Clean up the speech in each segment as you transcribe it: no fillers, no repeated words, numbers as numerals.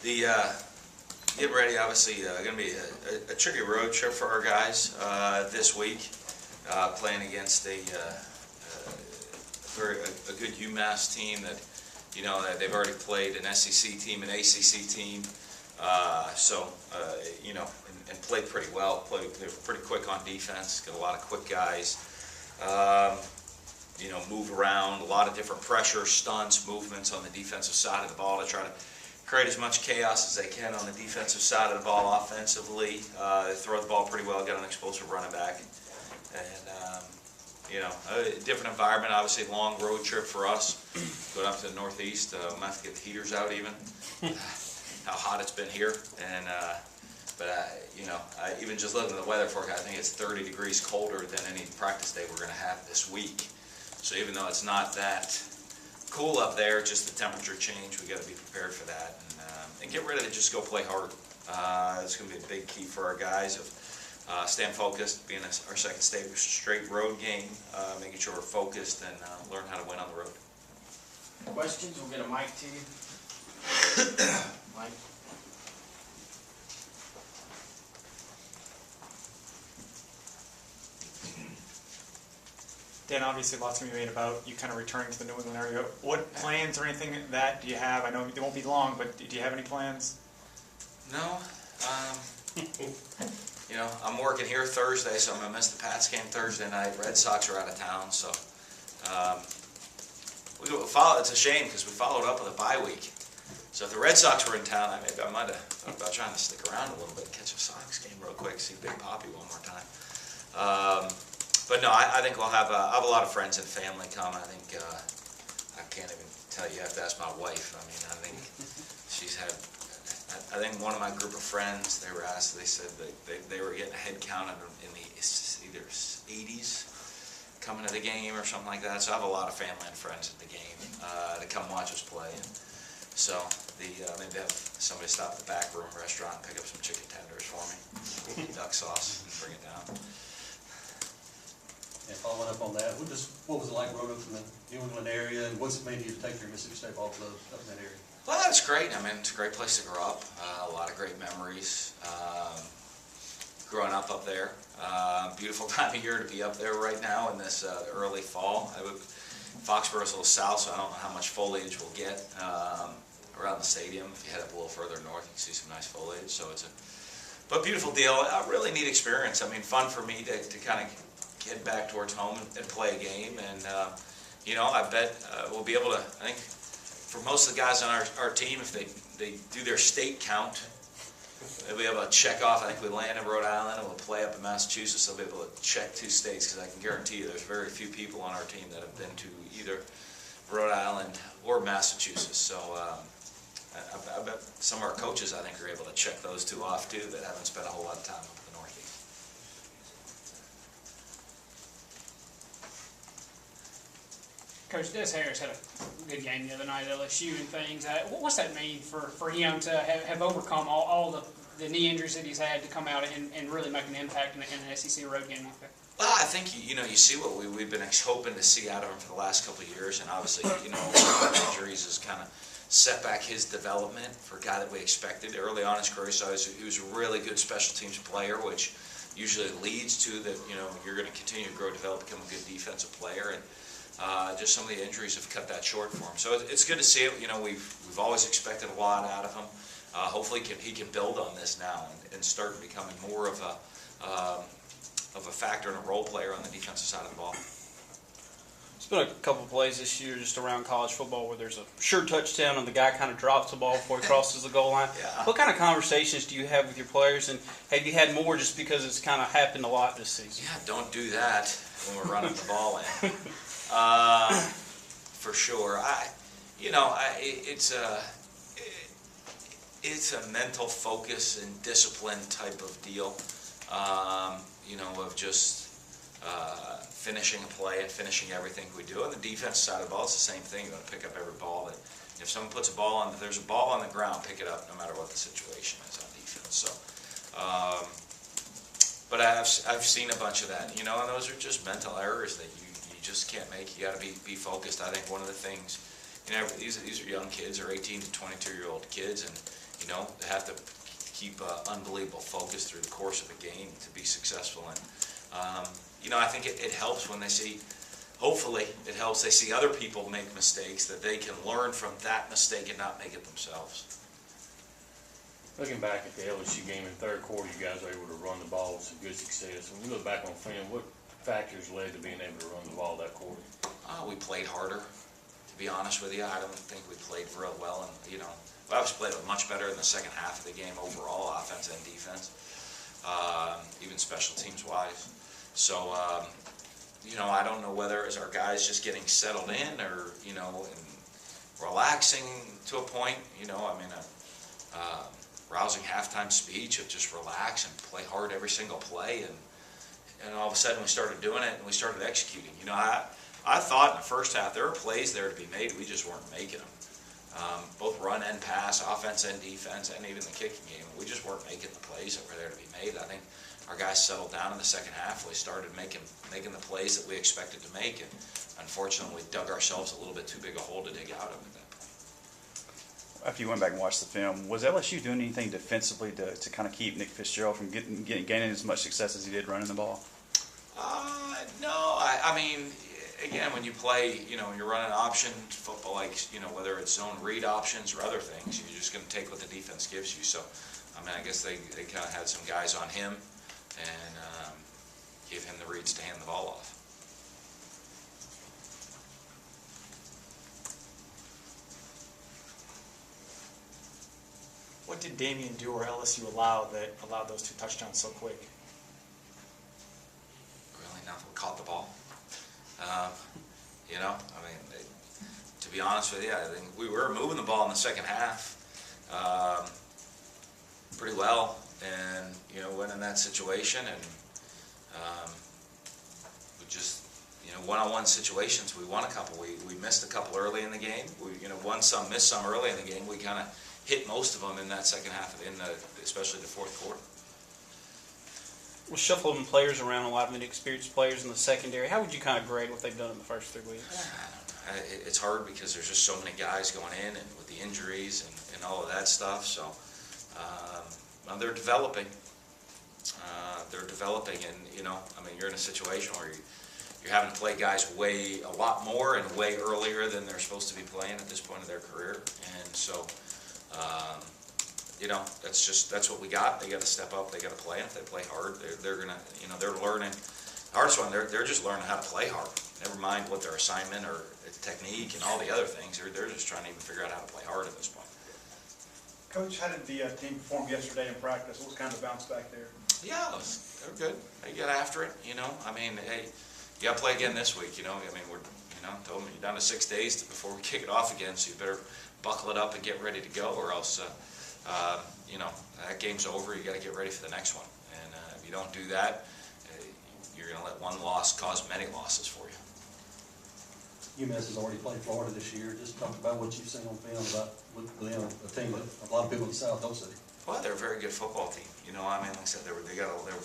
Getting ready, obviously, going to be a tricky road trip for our guys this week, playing against a good UMass team that, they've already played an SEC team, an ACC team, and played pretty well. They were pretty quick on defense, got a lot of quick guys, move around, a lot of different pressure, stunts, movements on the defensive side of the ball to try to create as much chaos as they can on the defensive side of the ball offensively. They throw the ball pretty well, got an explosive running back. And a different environment, obviously long road trip for us. Going up to the Northeast, we might have to get the heaters out even. How hot it's been here. And even just looking at the weather forecast, I think it's 30 degrees colder than any practice day we're going to have this week. So even though it's not that cool up there, just the temperature change, we got to be prepared for that and get ready to just go play hard. It's going to be a big key for our guys of staying focused, being our second straight road game, making sure we're focused and learn how to win on the road. Questions? We'll get a mic to you. Mike. Dan, obviously lots going to be made about you kind of returning to the New England area. What plans or anything that do you have? I know they won't be long, but do you have any plans? No. I'm working here Thursday, so I'm going to miss the Pats game Thursday night. Red Sox are out of town, so it's a shame because we followed up with a bye week. So if the Red Sox were in town, maybe I might have thought about trying to stick around a little bit, catch a Sox game real quick, see Big Poppy one more time. But no, I think I'll have a lot of friends and family come. I think I can't even tell you. You have to ask my wife. I mean, I think she's had. I think one of my group of friends, they were asked. They said they were getting a head count in the either 80s coming to the game or something like that. So I have a lot of family and friends at the game to come watch us play. And so maybe have somebody stop at the back room restaurant and pick up some chicken tenders for me, duck sauce, and bring it down. And following up on that, what was it like growing up in the New England area, and what's it made you to take your Mississippi State ball club up in that area? Well, it's great. I mean, it's a great place to grow up. A lot of great memories. Growing up there. Beautiful time of year to be up there right now in this early fall. Foxborough's a little south, so I don't know how much foliage we'll get around the stadium. If you head up a little further north, you can see some nice foliage. So but beautiful deal. A really neat experience. I mean, fun for me to kind of get back towards home and play a game, and I bet we'll be able to. I think for most of the guys on our team, if they do their state count, they'll be able to check off. I think we land in Rhode Island and we'll play up in Massachusetts. They'll be able to check 2 states because I can guarantee you there's very few people on our team that have been to either Rhode Island or Massachusetts. So I bet some of our coaches, I think, are able to check those 2 off too that haven't spent a whole lot of time up in the Northeast. Coach, Des Harris had a good game the other night at LSU and things. What's that mean for him to have overcome all the knee injuries that he's had to come out and really make an impact in an SEC road game like that? Well, I think you see what we've been hoping to see out of him for the last couple of years, and obviously injuries has kind of set back his development for a guy that we expected early on in his career. So he was a really good special teams player, which usually leads to that you're going to continue to grow, develop, become a good defensive player, and just some of the injuries have cut that short for him. So it's good to see it. We've always expected a lot out of him. Hopefully he can build on this now and start becoming more of a factor and a role player on the defensive side of the ball. There's been a couple of plays this year just around college football where there's a sure touchdown and the guy kind of drops the ball before he crosses the goal line. Yeah. What kind of conversations do you have with your players, and have you had more just because it's kind of happened a lot this season? Yeah, don't do that when we're running the ball in. For sure. It's a mental focus and discipline type of deal. Of just finishing a play and finishing everything we do. On the defense side of the ball, it's the same thing. You want to pick up every ball. That if someone puts a ball on, if there's a ball on the ground, pick it up no matter what the situation is on defense. So, but I've seen a bunch of that. And those are just mental errors that you just can't make. You got to be focused. I think one of the things, these are young kids, or 18 to 22-year-old kids, and you know, they have to keep unbelievable focus through the course of a game to be successful. And, you know, I think it helps when they see, hopefully, it helps they see other people make mistakes, that they can learn from that mistake and not make it themselves. Looking back at the LSU game in the third quarter, you guys were able to run the ball with some good success. When you look back on film, what factors led to being able to run the ball that quarter? We played harder, to be honest with you. I don't think we played real well, and you know, we obviously played much better in the second half of the game overall, offense and defense, even special teams wise. So, you know, I don't know whether it's our guys just getting settled in, or you know, and relaxing to a point. You know, I mean, rousing halftime speech of just relax and play hard every single play, and all of a sudden we started doing it and we started executing. You know, I thought in the first half there were plays there to be made, we just weren't making them. Both run and pass, offense and defense, and even the kicking game. We just weren't making the plays that were there to be made. I think our guys settled down in the second half. We started making the plays that we expected to make, and unfortunately we dug ourselves a little bit too big a hole to dig out of at that point. After you went back and watched the film, was LSU doing anything defensively to kind of keep Nick Fitzgerald from gaining as much success as he did running the ball? No, I mean, again, when you play, you know, when you're running option football, like, you know, whether it's zone read options or other things, you're just going to take what the defense gives you. So, I mean, I guess they kind of had some guys on him and gave him the reads to hand the ball off. What did Damian do or LSU allow that allowed those 2 touchdowns so quick? Really nothing. We caught the ball. You know, I mean, to be honest with you, I think we were moving the ball in the second half pretty well, and you know, went in that situation, and we just, you know, one-on-one situations. We won a couple. We missed a couple early in the game. We, you know, won some, missed some early in the game. We kind of hit most of them in that second half, especially the fourth quarter. We're shuffling players around, a lot of inexperienced players in the secondary. How would you kind of grade what they've done in the first 3 weeks? I don't know. It's hard because there's just so many guys going in, and with the injuries and all of that stuff. So well, they're developing. And you know, I mean, you're in a situation where you're having to play guys a lot more and way earlier than they're supposed to be playing at this point of their career, and so. You know, that's what we got. They got to step up. They got to play. And if they play hard, they're gonna, you know, they're learning. The hardest one, they're just learning how to play hard. Never mind what their assignment or technique and all the other things. They're just trying to even figure out how to play hard at this point. Coach, how did the team perform yesterday in practice? What was kind of the bounce back there? Yeah, they're good. They got after it. You know, I mean, hey, you got to play again this week. You know, I mean, told them you're down to 6 days before we kick it off again, so you better buckle it up and get ready to go, or else. You know, that game's over. You got to get ready for the next one, and if you don't do that, you're going to let one loss cause many losses for you. UMass has already played Florida this year. Just talk about what you've seen on film about with them, a team that a lot of people in the South don't see. Well, they're a very good football team. You know, I mean, like I said, they were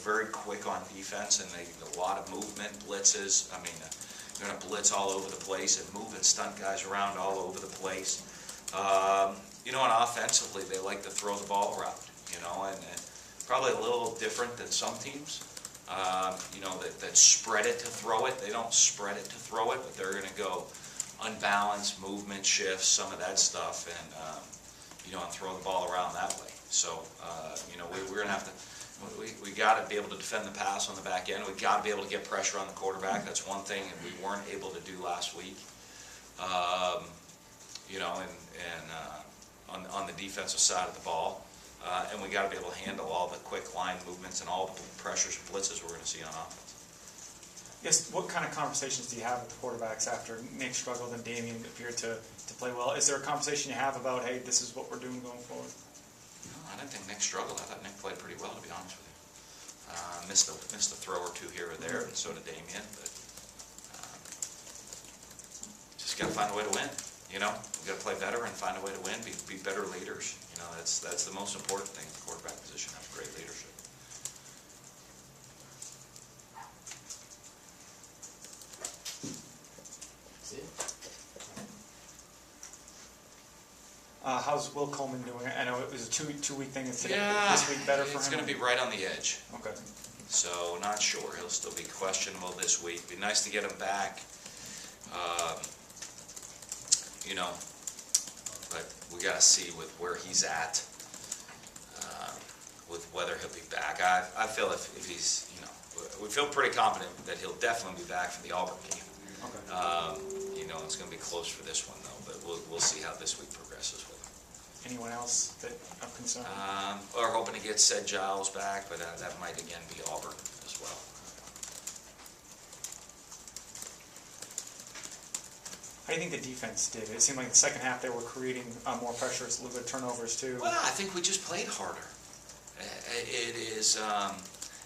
very quick on defense, and they a lot of movement, blitzes. I mean, they're going to blitz all over the place and move and stunt guys around all over the place. You know, and offensively, they like to throw the ball around, you know, and probably a little different than some teams, you know, that spread it to throw it. They don't spread it to throw it, but they're going to go unbalanced, movement shifts, some of that stuff, and, you know, and throw the ball around that way. So, you know, we're going to have to, we got to be able to defend the pass on the back end. We got to be able to get pressure on the quarterback. That's one thing that we weren't able to do last week. You know, on the defensive side of the ball, and we got to be able to handle all the quick line movements and all the pressures and blitzes we're going to see on offense. Yes. What kind of conversations do you have with the quarterbacks after Nick struggled and Damian appeared to play well? Is there a conversation you have about, hey, this is what we're doing going forward? No, I didn't think Nick struggled. I thought Nick played pretty well, to be honest with you. Missed a throw or two here or there, and so did Damian. But just got to find a way to win. You know, we got to play better and find a way to win. Be better leaders. You know, that's the most important thing. The quarterback position has great leadership. That's it. How's Will Coleman doing? I know it was a two-week thing. Is today, Yeah, this week better for it's him? going to be right on the edge. Okay. So not sure. He'll still be questionable this week. Be nice to get him back. You know, but we got to see with where he's at, with whether he'll be back. I feel if he's, you know, we feel pretty confident that he'll definitely be back for the Auburn game. Okay. You know, it's going to be close for this one though, but we'll see how this week progresses with him. Anyone else that of concern? We're hoping to get Sed Giles back, but that might again be Auburn as well. How do you think the defense did? It seemed like the second half they were creating more pressure, a little bit of turnovers too. Well, I think we just played harder. It is, and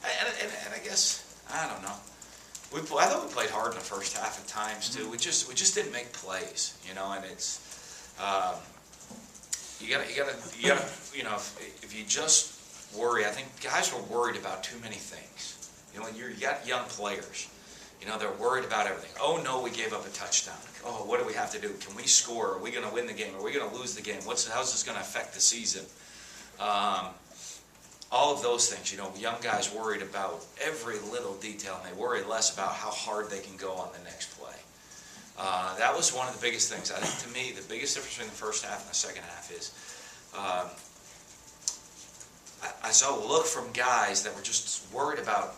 I guess, I don't know. I thought we played hard in the first half at times too. We just didn't make plays, you know. And it's, you gotta, you know, if you just worry, I think guys were worried about too many things. You know, when you got young players, you know, they're worried about everything. Oh no, we gave up a touchdown. Oh, what do we have to do? Can we score? Are we going to win the game? Are we going to lose the game? How's this going to affect the season? All of those things, you know, young guys worried about every little detail, and they worry less about how hard they can go on the next play. That was one of the biggest things. I think, to me, the biggest difference between the first half and the second half is I saw a look from guys that were just worried about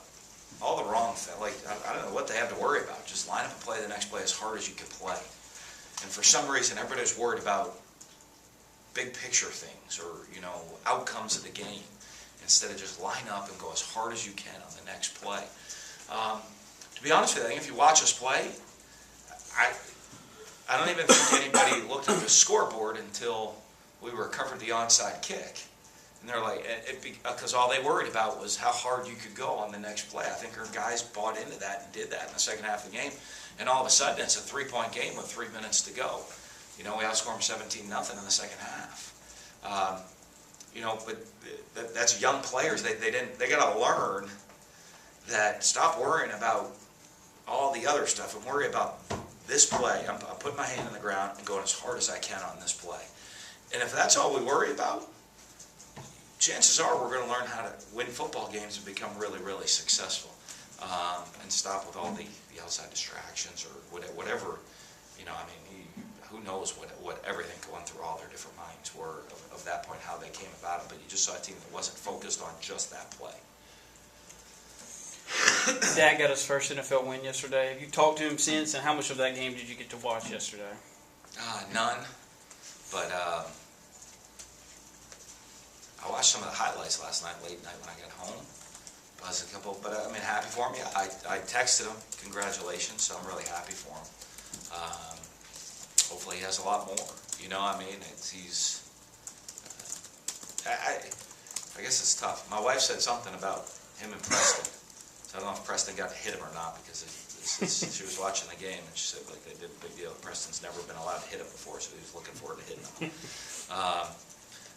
all the wrong things. Like, I don't know what they have to worry about. Just line up and play the next play as hard as you can play. And for some reason, everybody's worried about big picture things or, you know, outcomes of the game, instead of just line up and go as hard as you can on the next play. To be honest with you, I think if you watch us play, I don't even think anybody looked at the scoreboard until we recovered the onside kick. And they're like, because all they worried about was how hard you could go on the next play. I think our guys bought into that and did that in the second half of the game. And all of a sudden, it's a 3-point game with 3 minutes to go. You know, we outscored them 17-0 in the second half. You know, but that's young players. They got to learn that. Stop worrying about all the other stuff and worry about this play. I'm putting my hand on the ground and going as hard as I can on this play. And if that's all we worry about, chances are we're going to learn how to win football games and become really, really successful, and stop with all the outside distractions or whatever. You know, I mean, who knows what everything going through all their different minds were of that point, how they came about it. But you just saw a team that wasn't focused on just that play. Dak got his first NFL win yesterday. Have you talked to him since, and how much of that game did you get to watch yesterday? None, but I watched some of the highlights last night, late night when I got home. Buzzed a couple, but I mean, happy for him. Yeah, I texted him, congratulations, so I'm really happy for him. Hopefully he has a lot more. You know, I mean, he's. I guess it's tough. My wife said something about him and Preston. So I don't know if Preston got to hit him or not, because she was watching the game and she said like they did a big deal. Preston's never been allowed to hit him before, so he was looking forward to hitting him.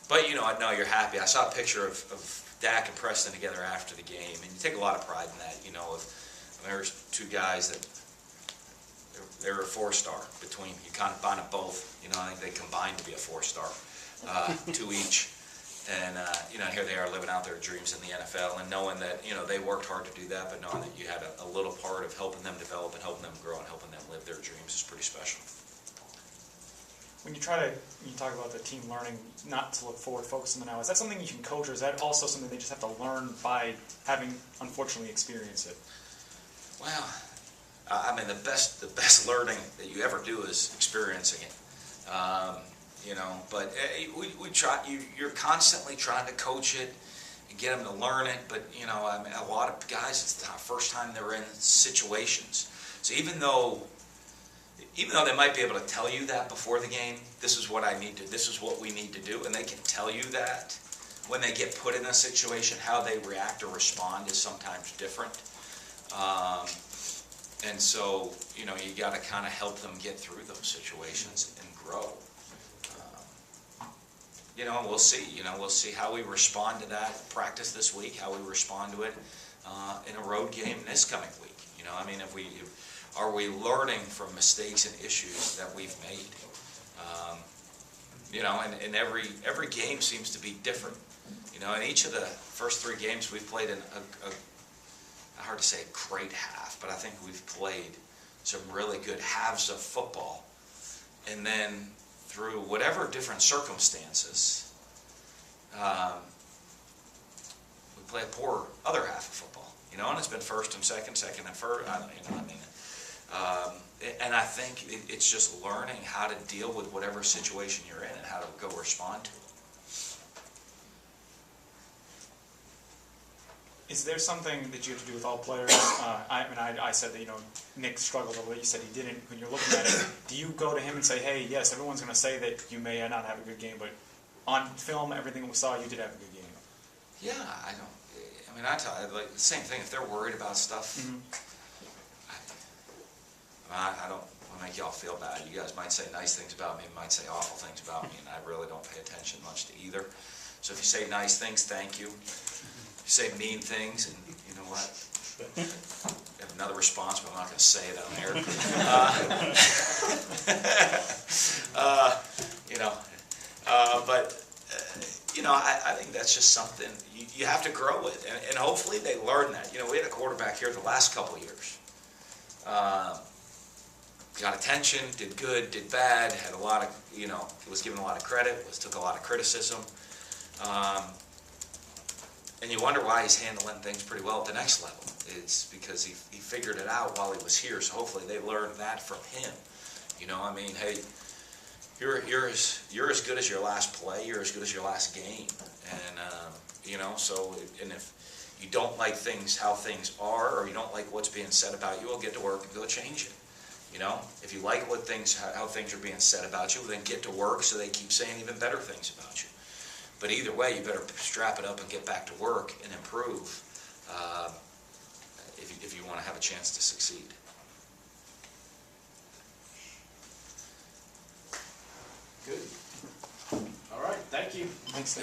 But you know, I know you're happy. I saw a picture of Dak and Preston together after the game, and you take a lot of pride in that. You know, there's two guys that they're a 4-star between. You kind of bind them both. You know, I think they combined to be a 4-star, two each. And you know, here they are living out their dreams in the NFL, and knowing that, you know, they worked hard to do that, but knowing that you had a little part of helping them develop and helping them grow and helping them live their dreams is pretty special. When you talk about the team learning not to look forward, focus on the now, is that something you can coach, or is that also something they just have to learn by having, unfortunately, experienced it? Well, I mean, the best learning that you ever do is experiencing it. You know, but we try. You're constantly trying to coach it and get them to learn it. But you know, I mean, a lot of guys, it's the first time they're in situations. So even though they might be able to tell you that before the game, this is what we need to do, and they can tell you that, when they get put in a situation, how they react or respond is sometimes different. And so, you know, you got to kind of help them get through those situations and grow. You know, we'll see. You know, we'll see how we respond to that practice this week, how we respond to it in a road game this coming week. You know, I mean, are we learning from mistakes and issues that we've made? You know, and every game seems to be different. You know, in each of the first 3 games we've played in hard to say a great half, but I think we've played some really good halves of football. And then through whatever different circumstances, we play a poor other half of football. You know, and it's been first and second and first. And I think it's just learning how to deal with whatever situation you're in and how to go respond to it. Is there something that you have to do with all players? I said that, Nick struggled a little. You said he didn't. When you're looking at it, do you go to him and say, hey, yes, everyone's going to say that you may not have a good game, but on film, everything we saw, you did have a good game? Yeah, I tell you, like, the same thing. If they're worried about stuff, I don't want to make y'all feel bad. You guys might say nice things about me, might say awful things about me, and I really don't pay attention much to either. So if you say nice things, thank you. If you say mean things, and you know what? I have another response, but I'm not going to say it on air. I think that's just something you have to grow with, and hopefully they learn that. You know, we had a quarterback here the last couple of years. Got attention, did good, did bad, had a lot of, was given a lot of credit, took a lot of criticism. And you wonder why he's handling things pretty well at the next level. It's because he figured it out while he was here, so hopefully they learned that from him. Hey, you're as good as your last play, you're as good as your last game. And, and if you don't like how things are, or you don't like what's being said about you, well, get to work and go change it. If you like how things are being said about you, then get to work so they keep saying even better things about you. But either way, you better strap it up and get back to work and improve if you want to have a chance to succeed. Good. All right, thank you. Thanks.